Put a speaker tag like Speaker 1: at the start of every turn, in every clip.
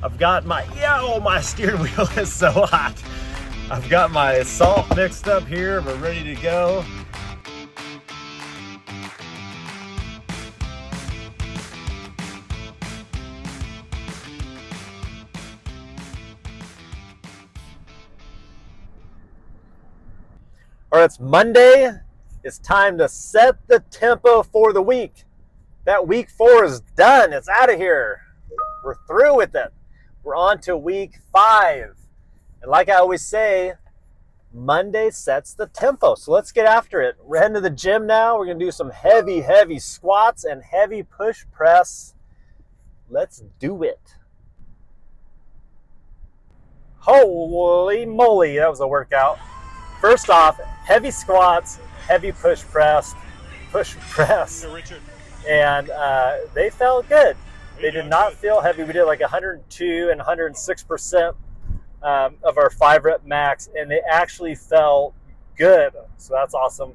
Speaker 1: I've got my, oh, my steering wheel is so hot. I've got my salt mixed up here. We're ready to go. All right, it's Monday. It's time to set the tempo for the week. That week 4 is done. It's out of here. We're through with it. We're on to week 5. And like I always say, Monday sets the tempo. So let's get after it. We're heading to the gym now. We're going to do some heavy squats and heavy push press. Let's do it. Holy moly, that was a workout. First off, heavy squats, heavy push press, and they felt good. They did not feel heavy. We did like 102 and 106% of our 5-rep max, and they actually felt good. So that's awesome.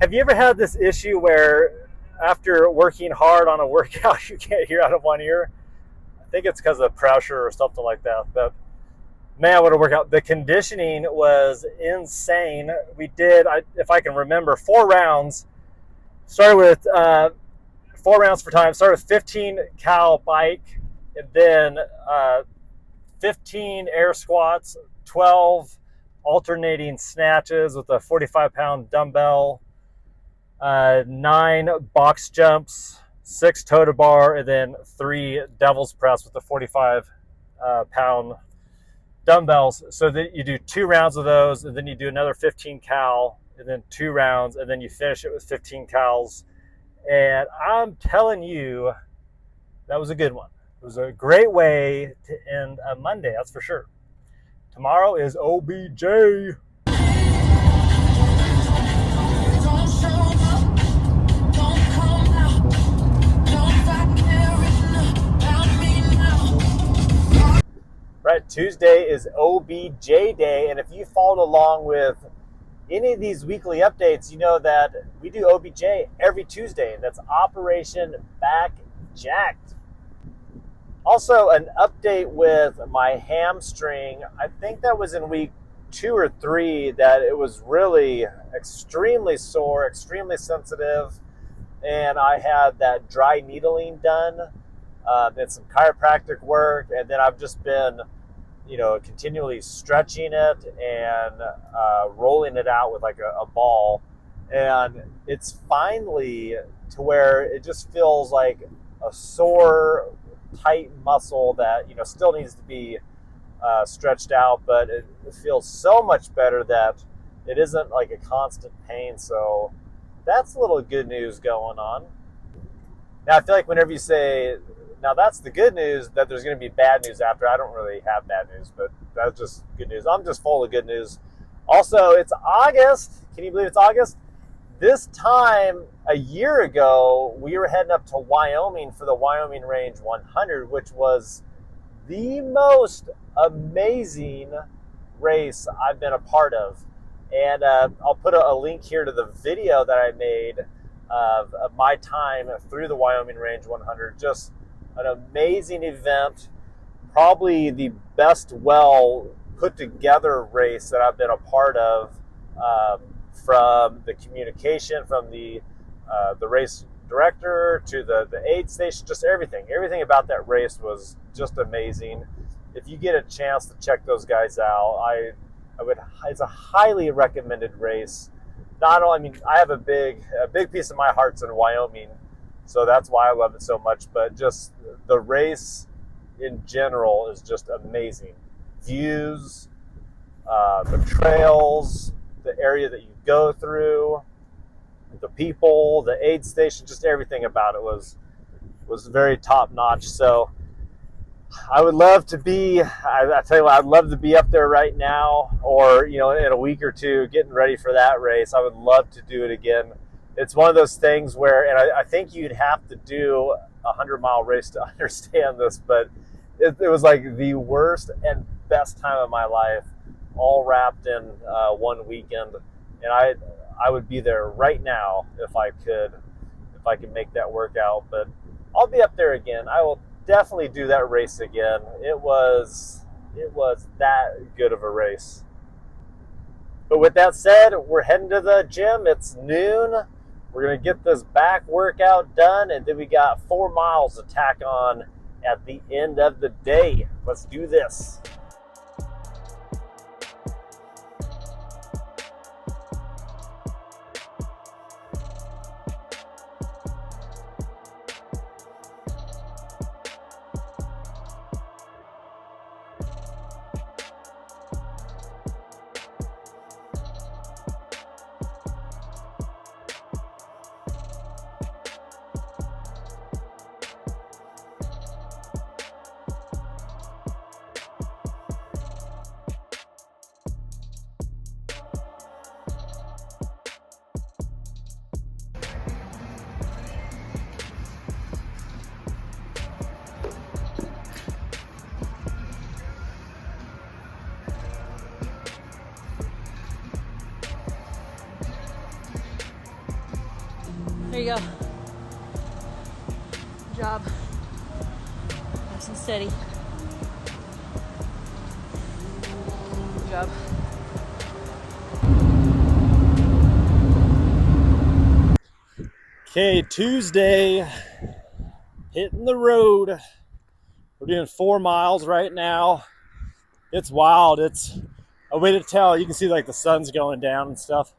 Speaker 1: Have you ever had this issue where after working hard on a workout, you can't hear out of one ear? I think it's because of pressure or something like that. But man, what a workout. The conditioning was insane. We did, if I can remember, 4 rounds. Started with 4 rounds per time. Started with 15 cal bike, and then 15 air squats, 12 alternating snatches with a 45-pound dumbbell, 9 box jumps, 6 toe to bar, and then 3 devil's press with a 45-pound dumbbells. So that you do 2 rounds of those, and then you do another 15 cal, and then 2 rounds, and then you finish it with 15 cals. And I'm telling you, that was a good one. It was a great way to end a Monday, that's for sure. Tomorrow is OBJ. Right, Tuesday is OBJ Day, and if you followed along with any of these weekly updates, you know that we do OBJ every Tuesday, and that's Operation Back Jacked. Also, an update with my hamstring. I think that was in week 2 or 3 that it was really extremely sore, extremely sensitive, and I had that dry needling done, and some chiropractic work, and then I've just been continually stretching it and rolling it out with like a ball. And it's finally to where it just feels like a sore, tight muscle that, still needs to be stretched out, but it feels so much better that it isn't like a constant pain. So that's a little good news going on. Now, I feel like whenever you say, now that's the good news, that there's going to be bad news after. I don't really have bad news, but that's just good news. I'm just full of good news. Also, it's August. Can you believe it's August? This time a year ago, we were heading up to Wyoming for the Wyoming Range 100, which was the most amazing race I've been a part of. And I'll put a link here to the video that I made of my time through the Wyoming Range 100. Just an amazing event, probably the best well put together race that I've been a part of, from the communication, from the race director to the aid station, just everything about that race was just amazing. If you get a chance to check those guys out, I would. It's a highly recommended race. Not only, I have a big piece of my heart's in Wyoming, so that's why I love it so much, but just the race in general is just amazing. Views, the trails, the area that you go through, the people, the aid station, just everything about it was very top notch. So I would love to be, I tell you what, I'd love to be up there right now, or, in a week or two, getting ready for that race. I would love to do it again. It's one of those things where, and I think you'd have to do a 100-mile race to understand this, but it was like the worst and best time of my life, all wrapped in one weekend. And I would be there right now if I could make that work out. But I'll be up there again. I will definitely do that race again. It was that good of a race. But with that said, we're heading to the gym. It's noon. We're going to get this back workout done, and then we got 4 miles to tack on at the end of the day. Let's do this.
Speaker 2: There you go. Good job. Nice and steady. Good job.
Speaker 1: Okay, Tuesday, hitting the road. We're doing 4 miles right now. It's wild. I waited to tell. You can see like the sun's going down and stuff.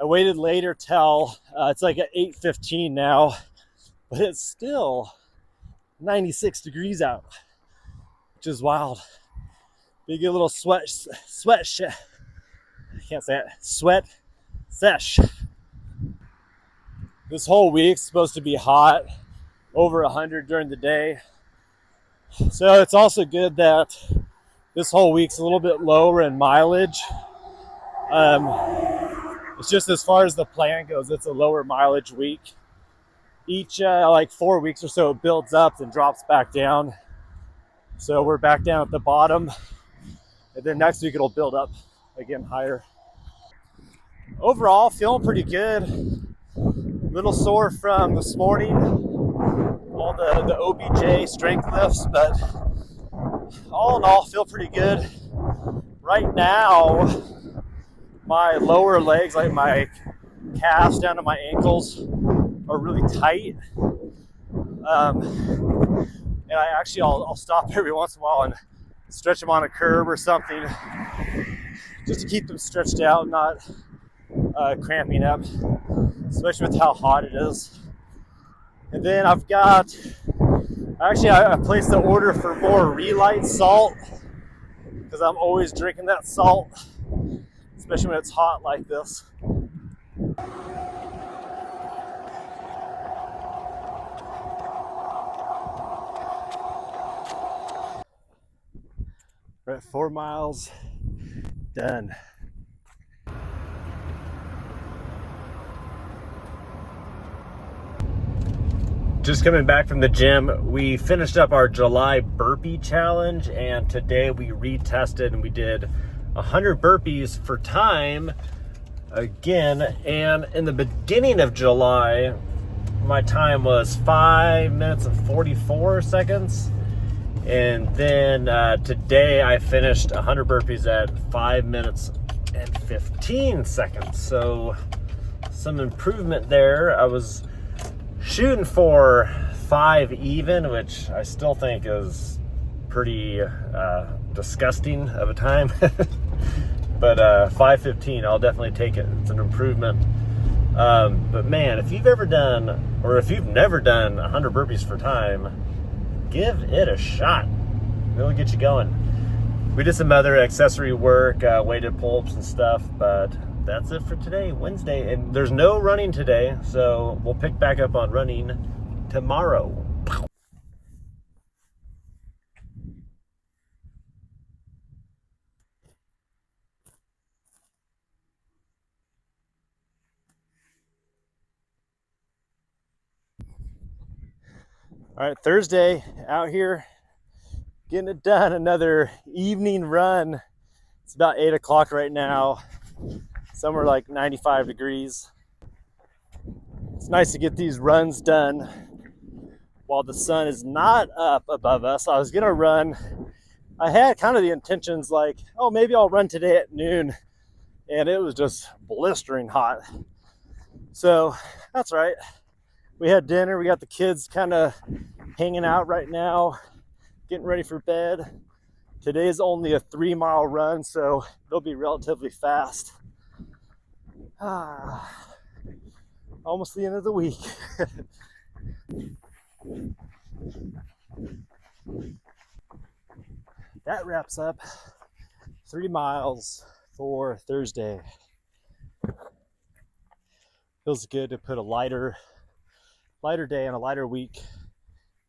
Speaker 1: I waited later till it's like at 8:15 now, but it's still 96 degrees out, which is wild. Big little sweat I can't say it. Sweat sesh. This whole week's supposed to be hot, over 100 during the day. So it's also good that this whole week's a little bit lower in mileage. It's just as far as the plan goes, it's a lower mileage week. Each like 4 weeks or so, it builds up and drops back down. So we're back down at the bottom, and then next week it'll build up again higher. Overall, feeling pretty good. Little sore from this morning, all the OBJ strength lifts, but all in all, feel pretty good. Right now, my lower legs, like my calves down to my ankles, are really tight. And I'll stop every once in a while and stretch them on a curb or something, just to keep them stretched out, not cramping up, especially with how hot it is. And then I placed the order for more Re-Lyte salt, because I'm always drinking that salt, especially when it's hot like this. We're at 4 miles done. Just coming back from the gym, we finished up our July burpee challenge, and today we retested and we did 100 burpees for time again. And in the beginning of July, my time was 5 minutes and 44 seconds. And then today I finished 100 burpees at 5 minutes and 15 seconds. So some improvement there. I was shooting for 5 even, which I still think is pretty disgusting of a time. But 5:15, I'll definitely take it. It's an improvement. But man, if you've ever done, or if you've never done 100 burpees for time, give it a shot. It'll get you going. We did some other accessory work, weighted pull-ups and stuff, but that's it for today, Wednesday. And there's no running today, so we'll pick back up on running tomorrow. All right, Thursday, out here getting it done. Another evening run. It's about 8 o'clock right now. Somewhere like 95 degrees. It's nice to get these runs done while the sun is not up above us. I was gonna run. I had kind of the intentions like, oh, maybe I'll run today at noon, and it was just blistering hot. So that's right. We had dinner. We got the kids kind of hanging out right now, getting ready for bed. Today's only a 3-mile run, so they'll be relatively fast. Almost the end of the week. That wraps up 3 miles for Thursday. Feels good to put a lighter day and a lighter week.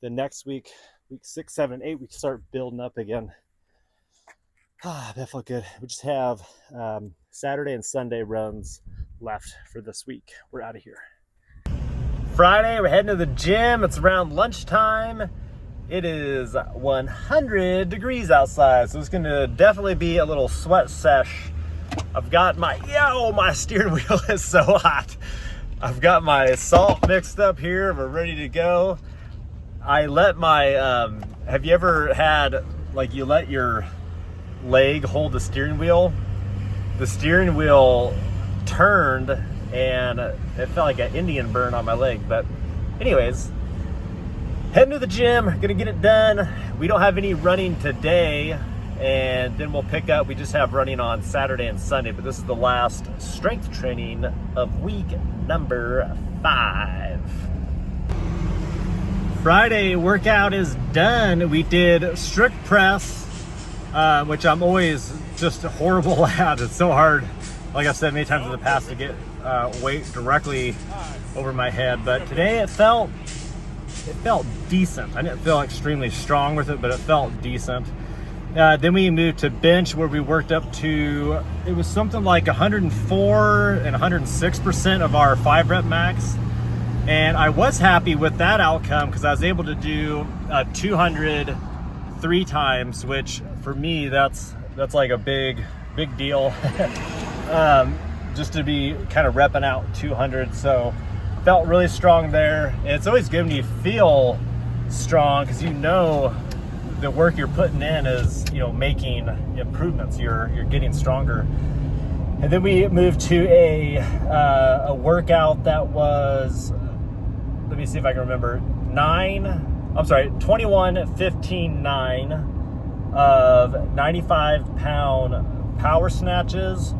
Speaker 1: The next week, week 6, 7, 8, we can start building up again. That felt good. We just have Saturday and Sunday runs left for this week. We're out of here. Friday, we're heading to the gym. It's around lunchtime. It is 100 degrees outside, so it's gonna definitely be a little sweat sesh. I've got my steering wheel is so hot. I've got my salt mixed up here. We're ready to go. I let my, have you ever had, like, you let your leg hold the steering wheel? The steering wheel turned and it felt like an Indian burn on my leg. But anyways, heading to the gym, gonna get it done. We don't have any running today, and then we'll pick up. We just have running on Saturday and Sunday, but this is the last strength training of week number 5. Friday workout is done. We did strict press, which I'm always just horrible at. It's so hard, like I said many times in the past, to get weight directly over my head. But today it felt decent. I didn't feel extremely strong with it, but it felt decent. Then we moved to bench, where we worked up to, it was something like 104 and 106% of our 5-rep max. And I was happy with that outcome because I was able to do 200 3 times, which for me, that's like a big deal. Just to be kind of repping out 200. So felt really strong there. And it's always good when you feel strong, because you know the work you're putting in is, you know, making improvements. You're getting stronger. And then we moved to a workout that was, let me see if I can remember, 21, 15, 9 of 95-pound power snatches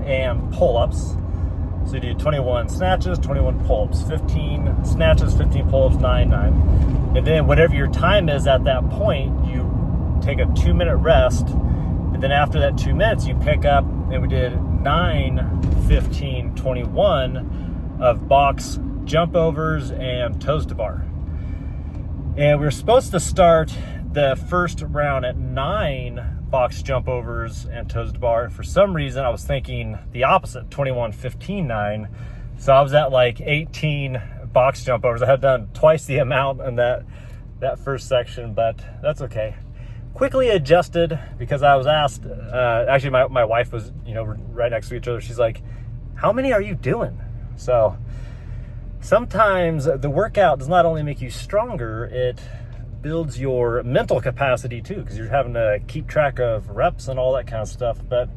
Speaker 1: and pull-ups. So you do 21 snatches, 21 pull-ups, 15 snatches, 15 pull-ups, 9, 9. And then whatever your time is at that point, you take a 2-minute rest. And then after that 2 minutes, you pick up, and we did 9, 15, 21 of box jump overs and toes to bar. And we were supposed to start the first round at 9 box jump overs and toes to bar. For some reason, I was thinking the opposite, 21, 15, 9. So I was at like 18 box jump overs. I had done twice the amount in that first section, but that's okay. Quickly adjusted, because I was asked, actually my wife was, you know, right next to each other. She's like, how many are you doing? So sometimes the workout does not only make you stronger, it builds your mental capacity too, because you're having to keep track of reps and all that kind of stuff. But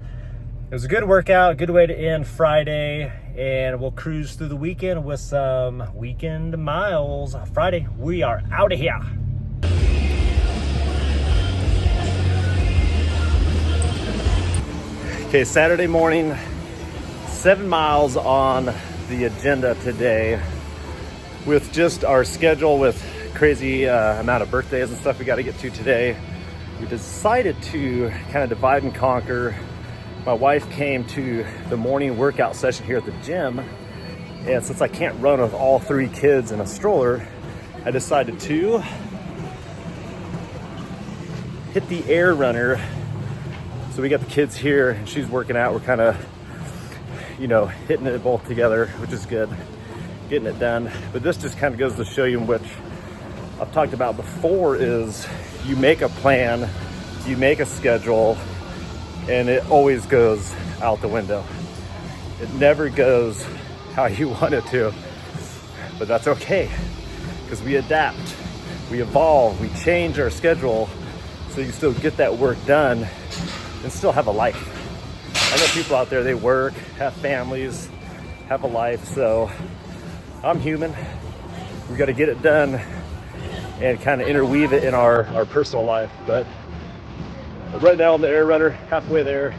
Speaker 1: it was a good workout, good way to end Friday, and we'll cruise through the weekend with some weekend miles. Friday, we are out of here. Okay, Saturday morning, 7 miles on the agenda today, with just our schedule with crazy amount of birthdays and stuff we got to get to today. We decided to kind of divide and conquer. My wife came to the morning workout session here at the gym, and since I can't run with all 3 kids in a stroller, I decided to hit the air runner. So we got the kids here and she's working out. We're kind of, you know, hitting it both together, which is good, getting it done. But this just kind of goes to show you, which I've talked about before, is you make a plan, you make a schedule, and it always goes out the window. It never goes how you want it to, but that's okay. because we adapt, we evolve, we change our schedule so you can still get that work done and still have a life. I know people out there, they work, have families, have a life, so I'm human. We got to get it done and kind of interweave it in our personal life. But right now I'm the air runner, halfway there,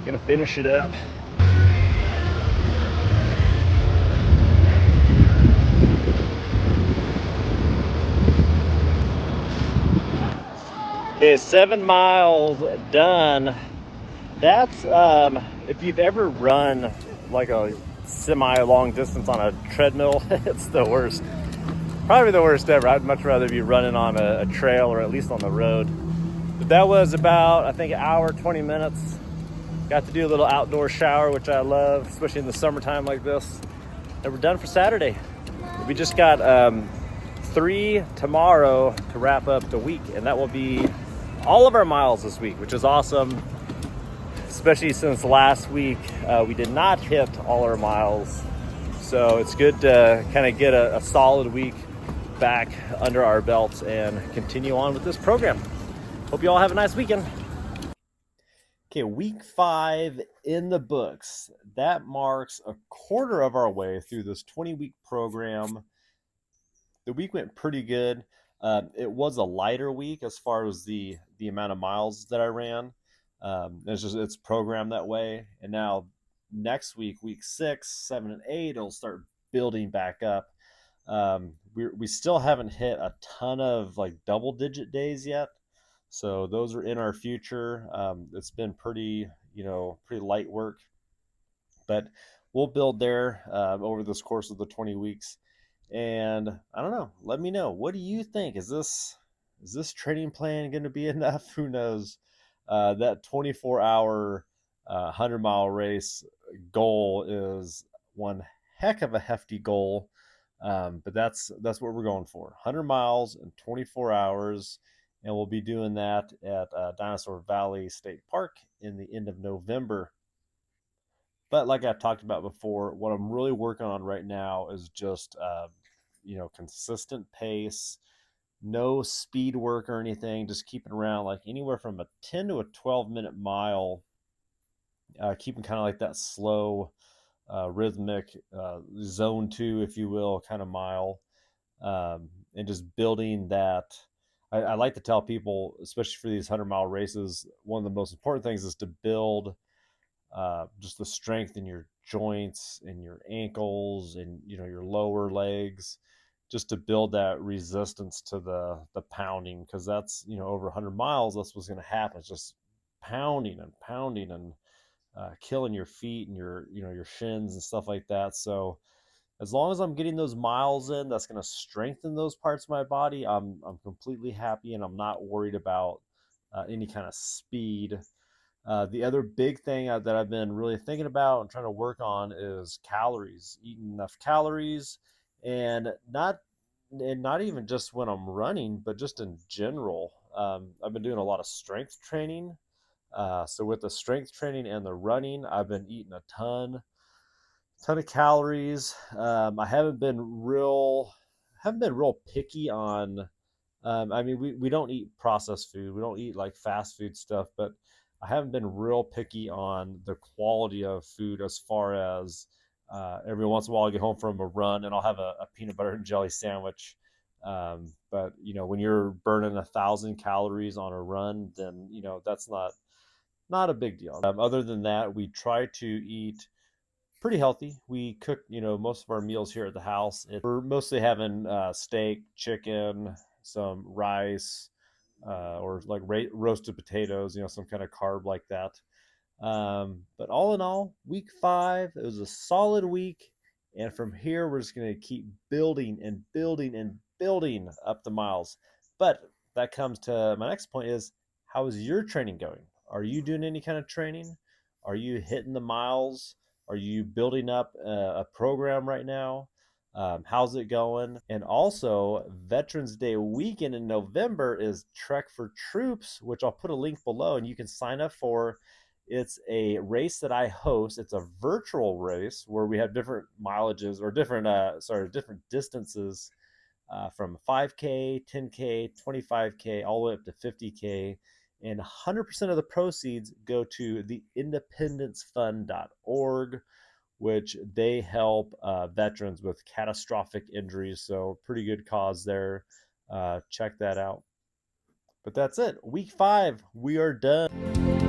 Speaker 1: gonna finish it up. Okay, 7 miles done. That's if you've ever run like a semi-long distance on a treadmill, it's the worst. Probably the worst ever. I'd much rather be running on a trail or at least on the road. But that was about, I think, an hour, 20 minutes. Got to do a little outdoor shower, which I love, especially in the summertime like this. And we're done for Saturday. We just got 3 tomorrow to wrap up the week, and that will be all of our miles this week, which is awesome. Especially since last week we did not hit all our miles. So it's good to kind of get a solid week back under our belts and continue on with this program. Hope you all have a nice weekend. Okay, week 5 in the books. That marks a quarter of our way through this 20-week program. The week went pretty good. It was a lighter week as far as the amount of miles that I ran. It's programmed that way. And now next week, week 6, 7, and 8, it'll start building back up. We still haven't hit a ton of like double-digit days yet. So those are in our future. It's been pretty light work, but we'll build there over this course of the 20 weeks. And I don't know. Let me know. What do you think? Is this training plan going to be enough? Who knows? That 24-hour 100-mile race goal is one heck of a hefty goal. But that's what we're going for. 100 miles in 24 hours. And we'll be doing that at Dinosaur Valley State Park in the end of November. But like I've talked about before, what I'm really working on right now is just consistent pace, no speed work or anything, just keeping around like anywhere from a 10 to a 12-minute mile, keeping kind of like that slow, rhythmic zone 2, if you will, kind of mile, and just building that. I like to tell people, especially for these 100-mile races, one of the most important things is to build just the strength in your joints and your ankles and your lower legs, just to build that resistance to the pounding, because that's over 100 miles, that's what's going to happen. It's just pounding and killing your feet and your shins and stuff like that. So as long as I'm getting those miles in, that's going to strengthen those parts of my body. I'm completely happy, and I'm not worried about any kind of speed. The other big thing that I've been really thinking about and trying to work on is calories, eating enough calories, and not even just when I'm running, but just in general. I've been doing a lot of strength training. So with the strength training and the running, I've been eating a ton of calories. I haven't been real picky on. We don't eat processed food. We don't eat like fast food stuff, but I haven't been real picky on the quality of food, as far as every once in a while I get home from a run and I'll have a peanut butter and jelly sandwich. But when you're burning 1,000 calories on a run, then that's not a big deal. Other than that, we try to eat pretty healthy. We cook, most of our meals here at the house. We're mostly having steak, chicken, some rice, or like roasted potatoes, some kind of carb like that. But all in all, week 5, it was a solid week. And from here, we're just going to keep building and building and building up the miles. But that comes to my next point is, how is your training going? Are you doing any kind of training? Are you hitting the miles? Are you building up a program right now? How's it going? And also, Veterans Day weekend in November is Trek for Troops, which I'll put a link below, and you can sign up for. It's a race that I host. It's a virtual race where we have different mileages, or different distances from 5K, 10K, 25K, all the way up to 50K. And 100% of the proceeds go to the independencefund.org, which they help veterans with catastrophic injuries. So, pretty good cause there. Check that out. But that's it. Week 5, we are done.